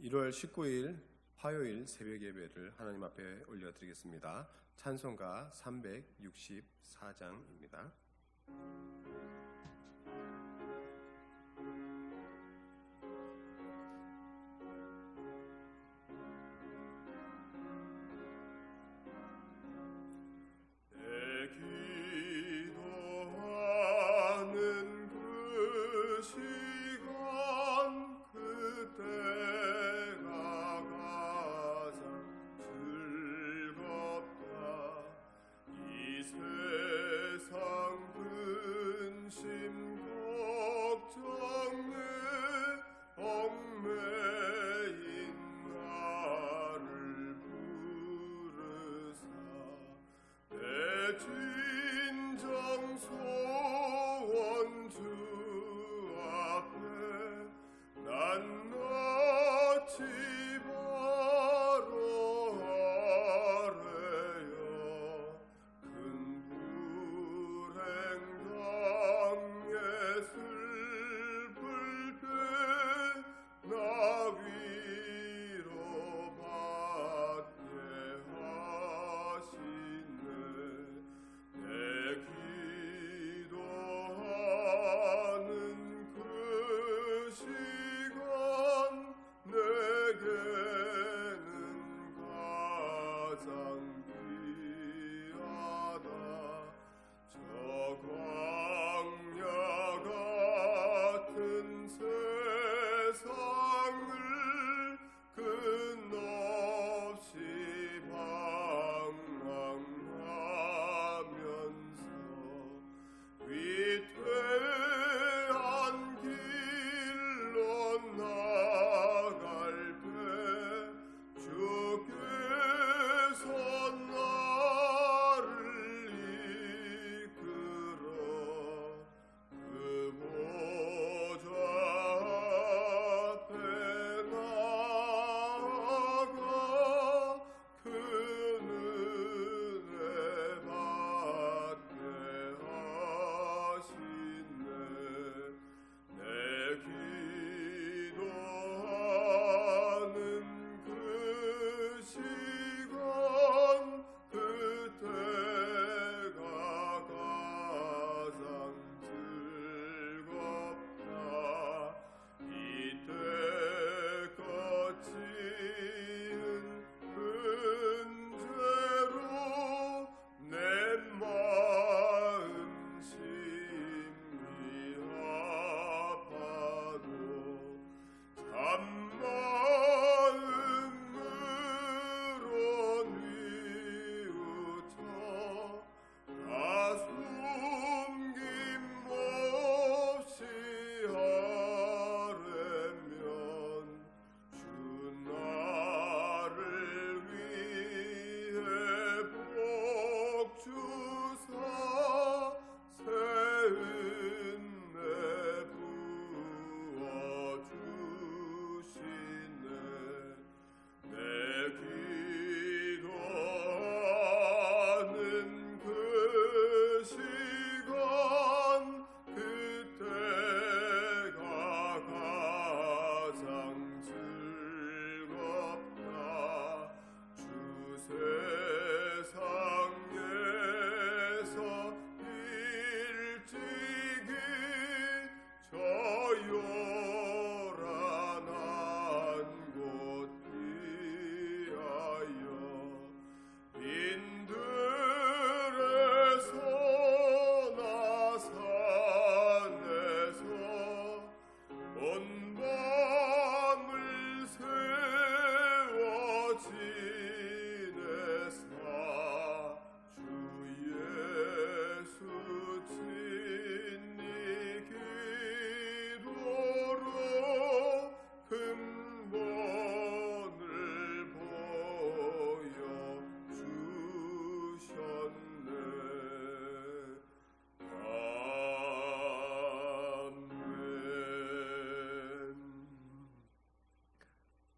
1월 19일 화요일 새벽 예배를 하나님 앞에 올려드리겠습니다. 찬송가 364장입니다.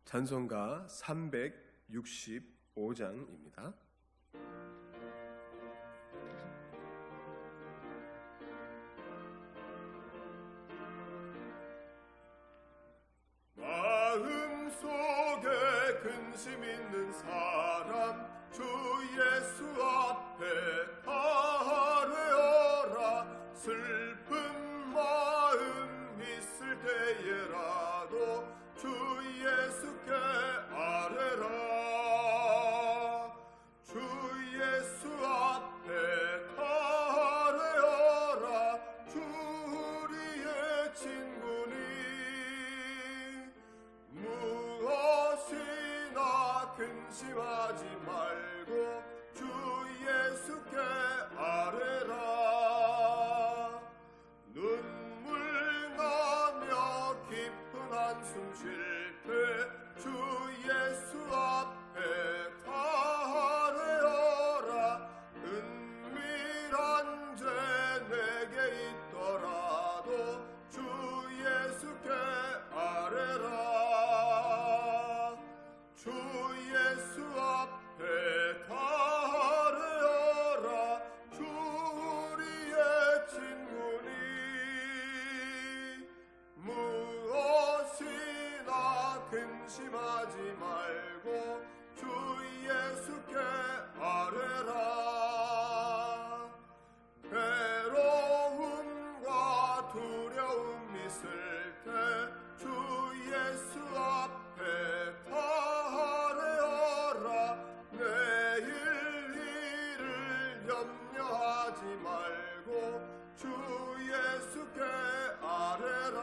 찬송가 365장입니다. 마음속 근심 있는 사람 주 예수 앞에 다 아뢰어라. 슬픈 마음 있을 때에라도 주 예수께 아뢰라. 주 예수 앞에 다 아뢰어라. 주 우리의 친구니 무엇이나 근심하지 말고 주 예수께 아뢰라. 눈물 나며 깊은 한숨 쉴 때 주 예수 앞에 다 아뢰어라. 은밀한 죄 내게 있더라도 주 예수께 아뢰라. 주 예수 앞에 다 아뢰어라. 주 우리의 친구니 무엇이나 근심하지 말고 주 예수께 아뢰라. 괴로움과 두려움 있을 때 주 예수 앞에 다 아뢰어라. 내일 일을 염려하지 말고 주 예수께 아뢰라.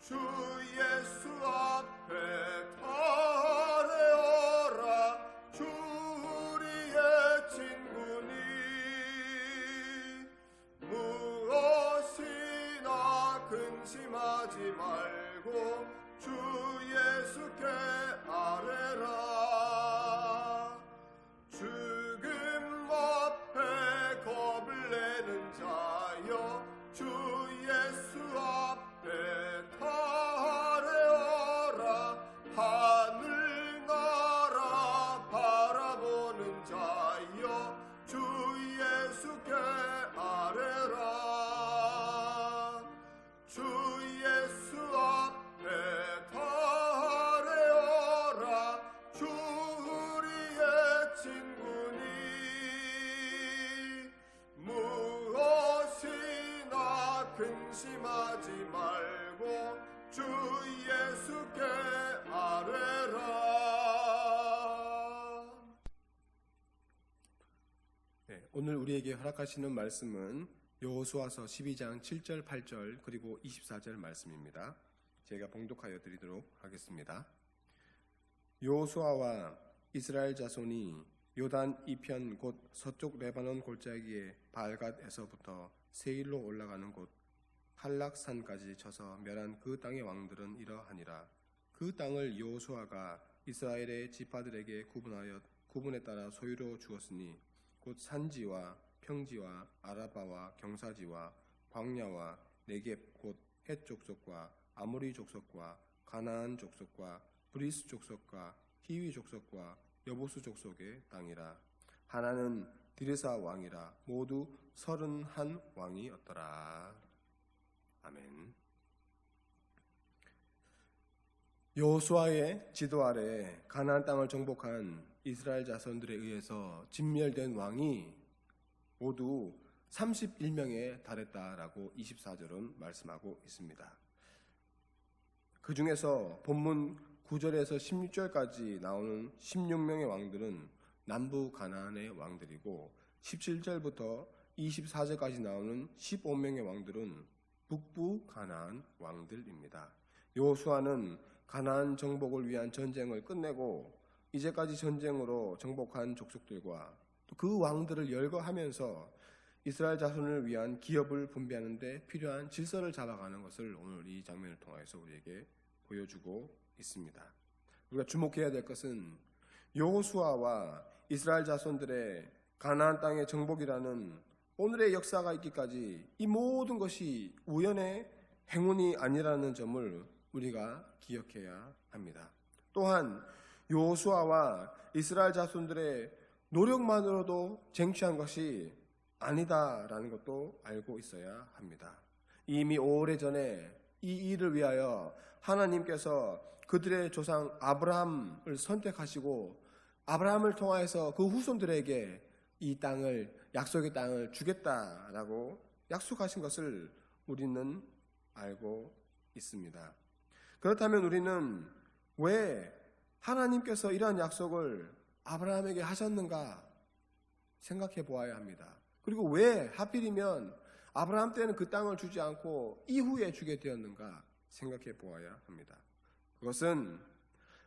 주 예수 앞에 다 아뢰어라. 주 우리의 친구니 무엇이나 근심하지 말고 주 예수께 아뢰라. 죽음 앞에 겁을 내는 자여 주 예수 앞에 다 아뢰어라. 하늘 나라 바라보는 자여 주 예수께 아뢰라. 주 예수 앞에 다 아뢰어라. 주 우리의 친구니 무엇이나 근심하지 말고 주 예수께 아뢰라. 오늘 우리에게 허락하시는 말씀은 여호수아서 12장 7절 8절 그리고 24절 말씀입니다. 제가 봉독하여 드리도록 하겠습니다. 여호수아와 이스라엘 자손이 요단 이편 곧 서쪽 레바논 골짜기의 바알갓에서부터 세일로 올라가는 곳 할락산까지 쳐서 멸한 그 땅의 왕들은 이러하니라. 그 땅을 여호수아가 이스라엘의 지파들에게 구분에 따라 소유로 주었으니 곧 산지와 평지와 아라바와 경사지와 광야와 네겝 곧 헷 족속과 아모리 족속과 가나안 족속과 브리스 족속과 히위 족속과 여보스 족속의 땅이라. 하나는 디르사 왕이라. 모두 31 왕이었더라. 아멘. 여호수아의 지도 아래 가나안 땅을 정복한 이스라엘 자손들에 의해서 진멸된 왕이 모두 31명에 달했다라고 24절은 말씀하고 있습니다. 그 중에서 본문 9절에서 16절까지 나오는 16명의 왕들은 남부 가나안의 왕들이고 17절부터 24절까지 나오는 15명의 왕들은 북부 가나안 왕들입니다. 여호수아는 가나안 정복을 위한 전쟁을 끝내고 이제까지 전쟁으로 정복한 족속들과 또 그 왕들을 열거하면서 이스라엘 자손을 위한 기업을 분배하는 데 필요한 질서를 잡아가는 것을 오늘 이 장면을 통해서 우리에게 보여주고 있습니다. 우리가 주목해야 될 것은 여호수아와 이스라엘 자손들의 가나안 땅의 정복이라는 오늘의 역사가 있기까지 이 모든 것이 우연의 행운이 아니라는 점을 우리가 기억해야 합니다. 또한 여호수아와 이스라엘 자손들의 노력만으로도 쟁취한 것이 아니다라는 것도 알고 있어야 합니다. 이미 오래전에 이 일을 위하여 하나님께서 그들의 조상 아브라함을 선택하시고 아브라함을 통하여서 그 후손들에게 이 땅을, 약속의 땅을 주겠다라고 약속하신 것을 우리는 알고 있습니다. 그렇다면 우리는 왜 하나님께서 이러한 약속을 아브라함에게 하셨는가 생각해 보아야 합니다. 그리고 왜 하필이면 아브라함 때는 그 땅을 주지 않고 이후에 주게 되었는가 생각해 보아야 합니다. 그것은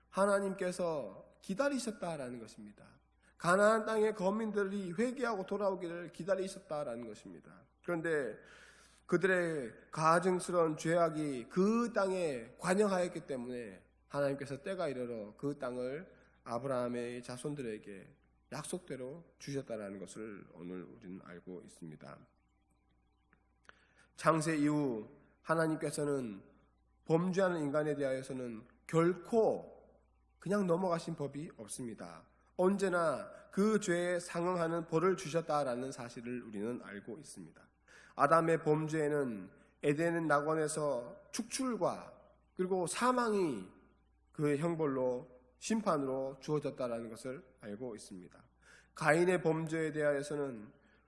하나님께서 기다리셨다라는 것입니다. 가나안 땅의 거민들이 회개하고 돌아오기를 기다리셨다라는 것입니다. 그런데 그들의 가증스러운 죄악이 그 땅에 관영하였기 때문에 하나님께서 때가 이르러 그 땅을 아브라함의 자손들에게 약속대로 주셨다라는 것을 오늘 우리는 알고 있습니다. 창세 이후 하나님께서는 범죄하는 인간에 대하여서는 결코 그냥 넘어가신 법이 없습니다. 언제나 그 죄에 상응하는 벌을 주셨다라는 사실을 우리는 알고 있습니다. 아담의 범죄에는 에덴 낙원에서 축출과 그리고 사망이 그의 형벌로 심판으로 주어졌다라는 것을 알고 있습니다. 가인의 범죄에 대하여서는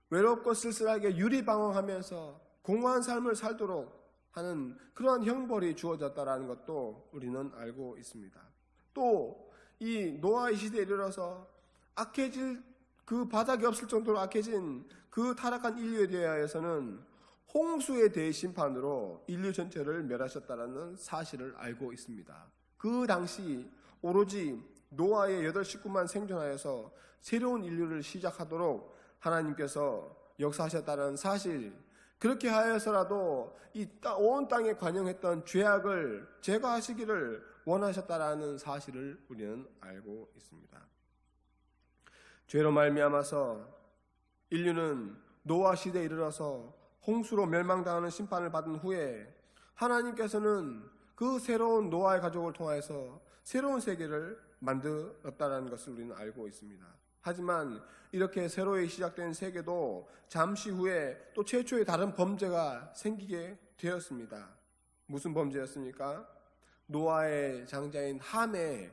외롭고 쓸쓸하게 유리방황하면서 공허한 삶을 살도록 하는 그러한 형벌이 주어졌다라는 것도 우리는 알고 있습니다. 또 이 노아의 시대에 이르러서 악해질 그 바닥이 없을 정도로 악해진 그 타락한 인류에 대하여서는 홍수에 대해 심판으로 인류 전체를 멸하셨다라는 사실을 알고 있습니다. 그 당시 오로지 노아의 8 식구만 생존하여서 새로운 인류를 시작하도록 하나님께서 역사하셨다는 사실, 그렇게 하여서라도 이 온 땅에 관영했던 죄악을 제거하시기를 원하셨다라는 사실을 우리는 알고 있습니다. 죄로 말미암아서 인류는 노아 시대에 이르러서 홍수로 멸망당하는 심판을 받은 후에 하나님께서는 그 새로운 노아의 가족을 통해서 새로운 세계를 만들었다는 것을 우리는 알고 있습니다. 하지만 이렇게 새로이 시작된 세계도 잠시 후에 또 최초의 다른 범죄가 생기게 되었습니다. 무슨 범죄였습니까? 노아의 장자인 함의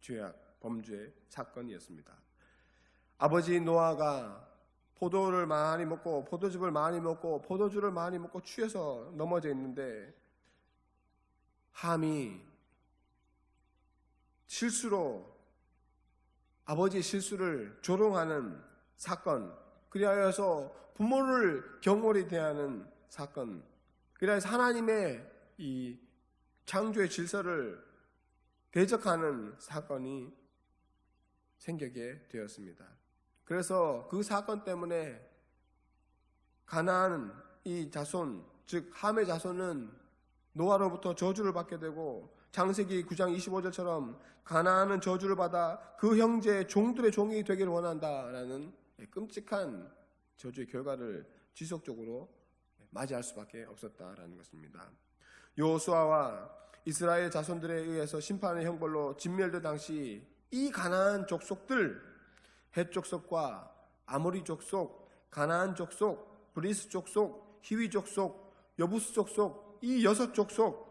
죄악, 범죄 사건이었습니다. 아버지 노아가 포도를 많이 먹고 포도즙을 많이 먹고 포도주를 많이 먹고 취해서 넘어져 있는데 함이 실수로 아버지의 실수를 조롱하는 사건, 그리하여서 부모를 경홀히 대하는 사건, 그리하여서 하나님의 이 창조의 질서를 대적하는 사건이 생기게 되었습니다. 그래서 그 사건 때문에 가나안 이 자손, 즉 함의 자손은 노아로부터 저주를 받게 되고 창세기 9장 25절처럼 가나안은 저주를 받아 그 형제의 종들의 종이 되기를 원한다라는 끔찍한 저주의 결과를 지속적으로 맞이할 수밖에 없었다라는 것입니다. 여호수아와 이스라엘 자손들에 의해서 심판의 형벌로 진멸된 당시 이 가나안 족속들, 헷 족속과 아모리 족속, 가나안 족속, 브리스 족속, 히위 족속, 여부스 족속, 이 6 족속,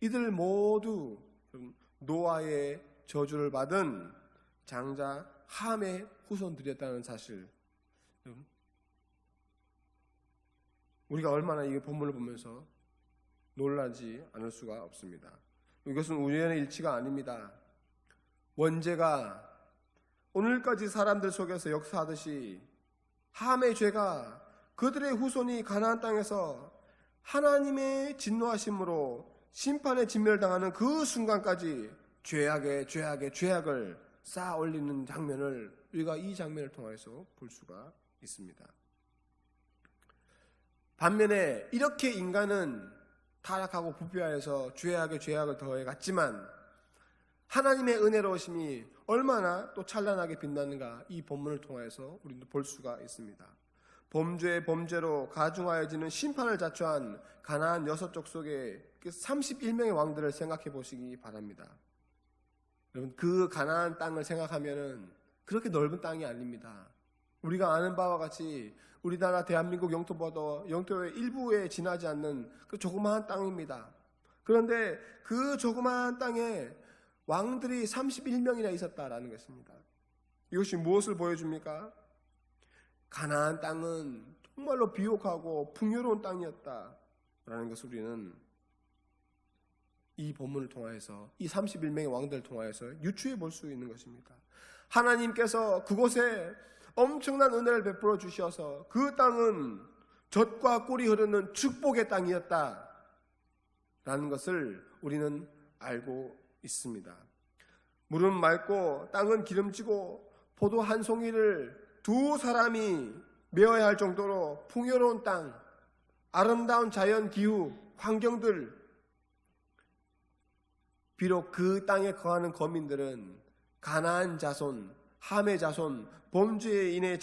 이들 모두 노아의 저주를 받은 장자 함의 후손들이었다는 사실, 우리가 얼마나 이 본문을 보면서 놀라지 않을 수가 없습니다. 이것은 우연의 일치가 아닙니다. 원죄가 오늘까지 사람들 속에서 역사하듯이 함의 죄가 그들의 후손이 가나안 땅에서 하나님의 진노하심으로 심판에 진멸당하는 그 순간까지 죄악을 쌓아 올리는 장면을 우리가 이 장면을 통해서 볼 수가 있습니다. 반면에 이렇게 인간은 타락하고 부패하여서 죄악을 더해갔지만 하나님의 은혜로우심이 얼마나 또 찬란하게 빛나는가 이 본문을 통해서 우리도 볼 수가 있습니다. 범죄로 가중하여지는 심판을 자초한 가나안 6 족속의 그 31명의 왕들을 생각해 보시기 바랍니다. 여러분, 그 가나안 땅을 생각하면은 그렇게 넓은 땅이 아닙니다. 우리가 아는 바와 같이 우리나라 대한민국 영토의 일부에 지나지 않는 그 조그마한 땅입니다. 그런데 그 조그마한 땅에 왕들이 31명이나 있었다라는 것입니다. 이것이 무엇을 보여줍니까? 가나안 땅은 정말로 비옥하고 풍요로운 땅이었다라는 것을 우리는 이 본문을 통하여서, 이 31명의 왕들을 통하여서 유추해 볼 수 있는 것입니다. 하나님께서 그곳에 엄청난 은혜를 베풀어 주셔서 그 땅은 젖과 꿀이 흐르는 축복의 땅이었다라는 것을 우리는 알고 있습니다. 물은 맑고 땅은 기름지고 포도 한 송이를 두 사람이 메어야 할 정도로 풍요로운 땅, 아름다운 자연 기후, 환경들. 비록 그 땅에 거하는 거민들은 가나안 자손, 함의 자손, 범죄인의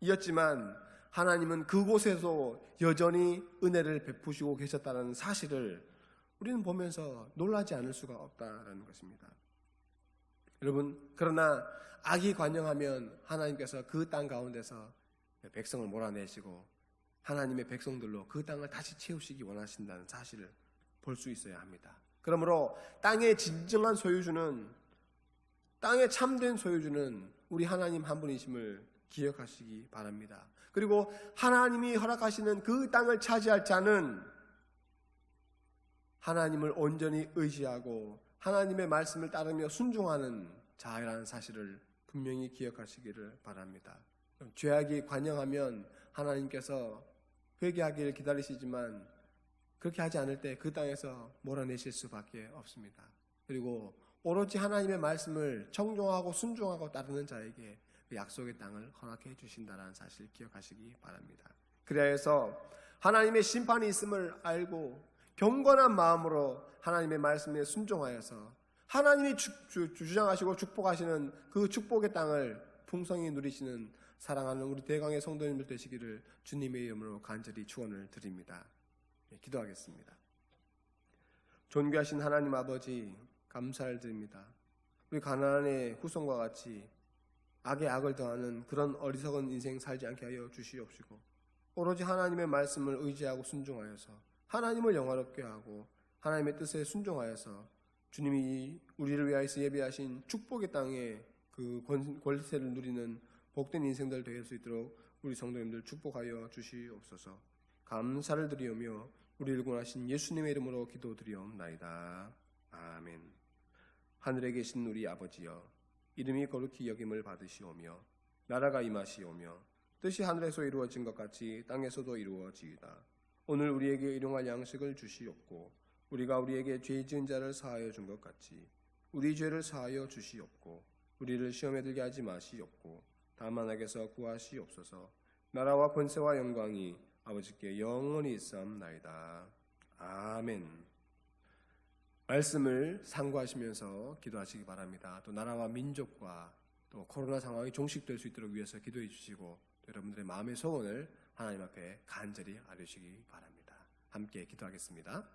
자손이었지만 하나님은 그곳에서 여전히 은혜를 베푸시고 계셨다는 사실을 우리는 보면서 놀라지 않을 수가 없다는 것입니다. 여러분, 그러나 악이 관영하면 하나님께서 그 땅 가운데서 백성을 몰아내시고 하나님의 백성들로 그 땅을 다시 채우시기 원하신다는 사실을 볼 수 있어야 합니다. 그러므로 땅의 진정한 소유주는, 땅의 참된 소유주는 우리 하나님 한 분이심을 기억하시기 바랍니다. 그리고 하나님이 허락하시는 그 땅을 차지할 자는 하나님을 온전히 의지하고 하나님의 말씀을 따르며 순종하는 자라는 사실을 분명히 기억하시기를 바랍니다. 죄악이 관영하면 하나님께서 회개하기를 기다리시지만 그렇게 하지 않을 때 그 땅에서 몰아내실 수밖에 없습니다. 그리고 오로지 하나님의 말씀을 청종하고 순종하고 따르는 자에게 그 약속의 땅을 허락해 주신다는 사실을 기억하시기 바랍니다. 그래야 해서 하나님의 심판이 있음을 알고 경건한 마음으로 하나님의 말씀에 순종하여서 하나님이 주장하시고 축복하시는 그 축복의 땅을 풍성히 누리시는 사랑하는 우리 대강의 성도님들 되시기를 주님의 이름으로 간절히 축원을 드립니다. 기도하겠습니다. 존귀하신 하나님 아버지, 감사를 드립니다. 우리 가나안의 후손과 같이 악에 악을 더하는 그런 어리석은 인생 살지 않게 하여 주시옵시고 오로지 하나님의 말씀을 의지하고 순종하여서 하나님을 영화롭게 하고 하나님의 뜻에 순종하여서 주님이 우리를 위하여서 예비하신 축복의 땅에 그 권세를 누리는 복된 인생들 될 수 있도록 우리 성도님들 축복하여 주시옵소서. 감사를 드리오며 우리를 구원하신 예수님의 이름으로 기도드리옵나이다. 아멘. 하늘에 계신 우리 아버지여, 이름이 거룩히 여김을 받으시오며 나라가 임하시오며 뜻이 하늘에서 이루어진 것 같이 땅에서도 이루어지이다. 오늘 우리에게 일용할 양식을 주시옵고 우리가 우리에게 죄 지은 자를 사하여 준 것 같이 우리 죄를 사하여 주시옵고 우리를 시험에 들게 하지 마시옵고 다만 악에서 구하시옵소서. 나라와 권세와 영광이 아버지께 영원히 있사옵나이다. 아멘. 말씀을 상고하시면서 기도하시기 바랍니다. 또 나라와 민족과 또 코로나 상황이 종식될 수 있도록 위해서 기도해 주시고 여러분들의 마음의 소원을 하나님 앞에 간절히 아뢰시기 바랍니다. 함께 기도하겠습니다.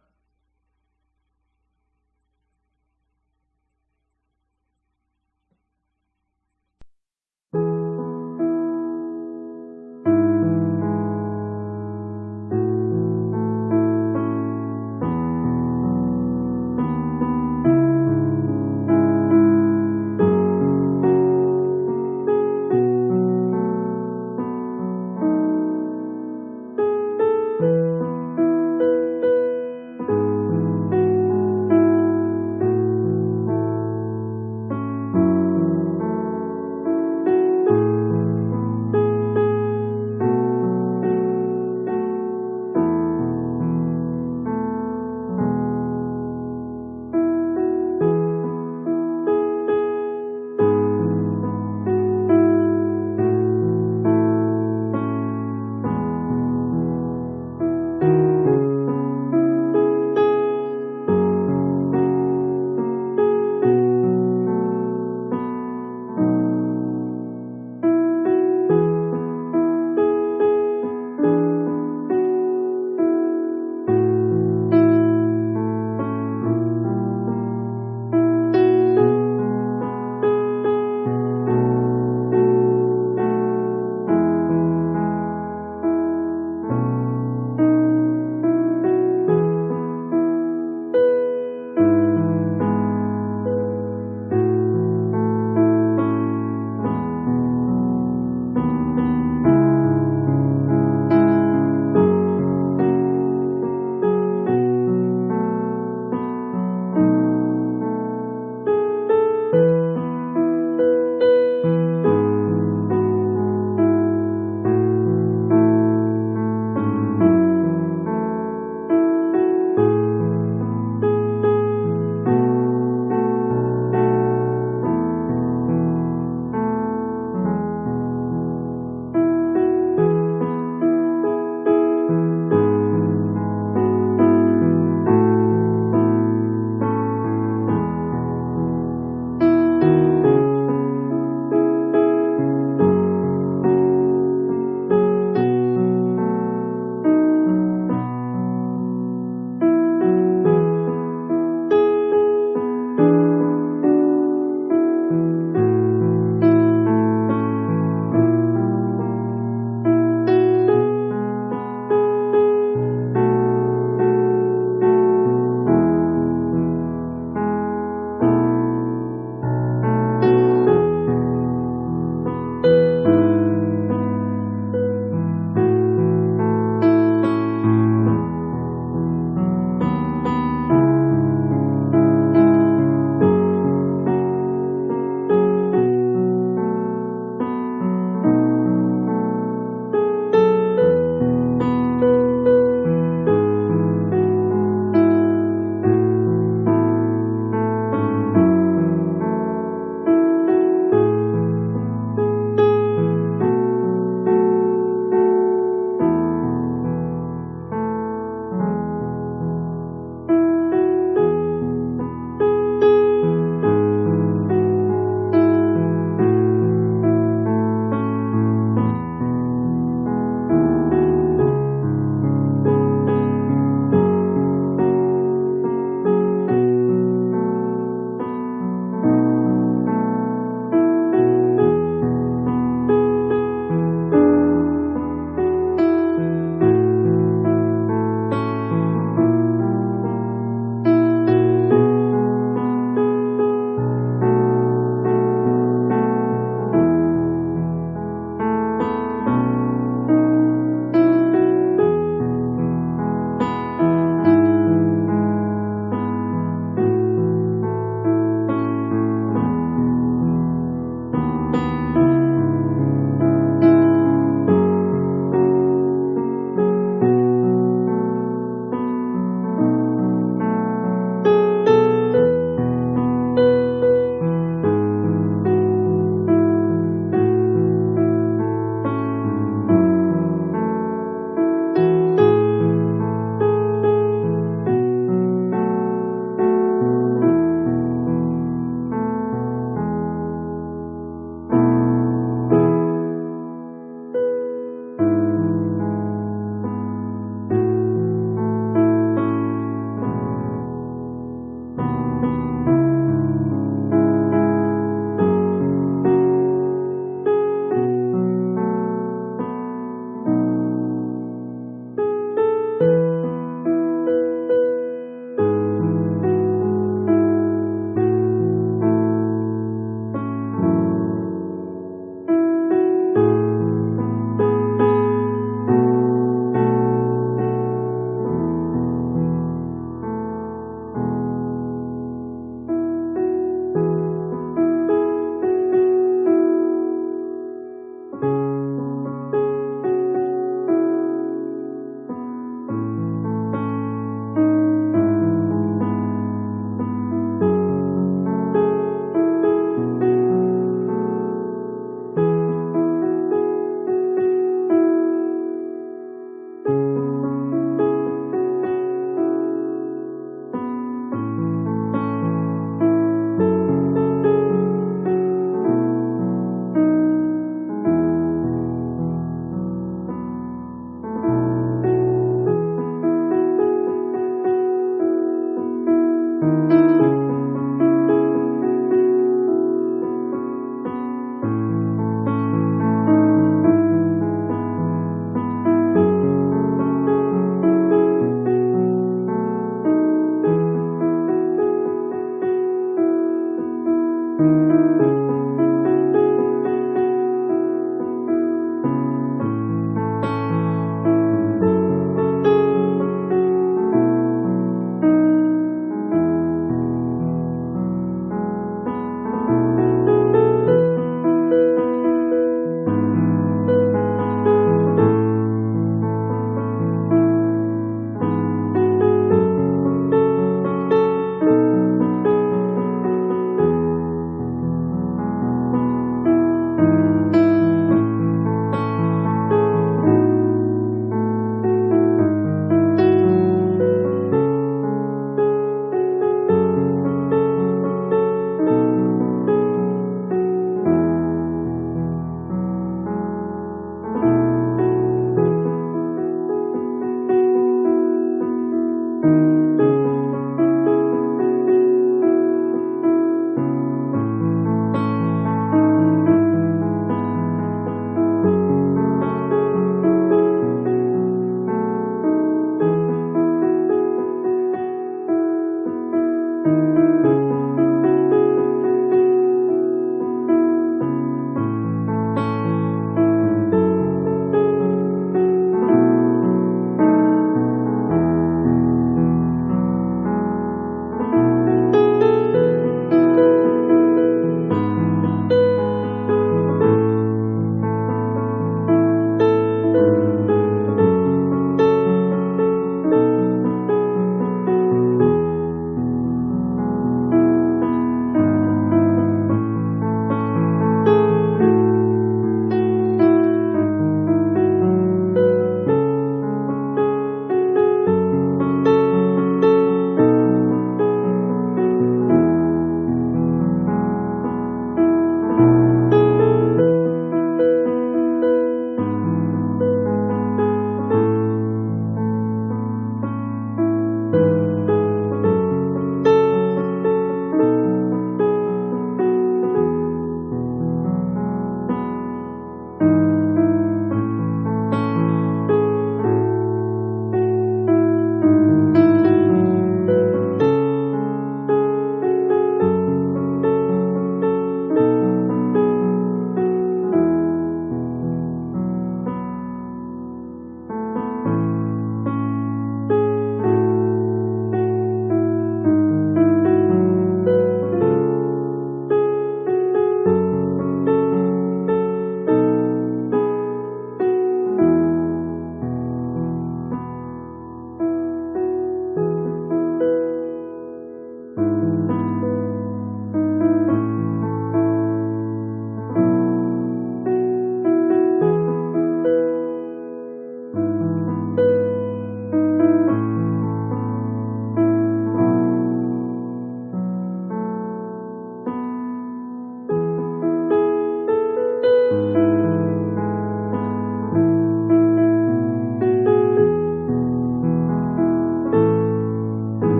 아멘.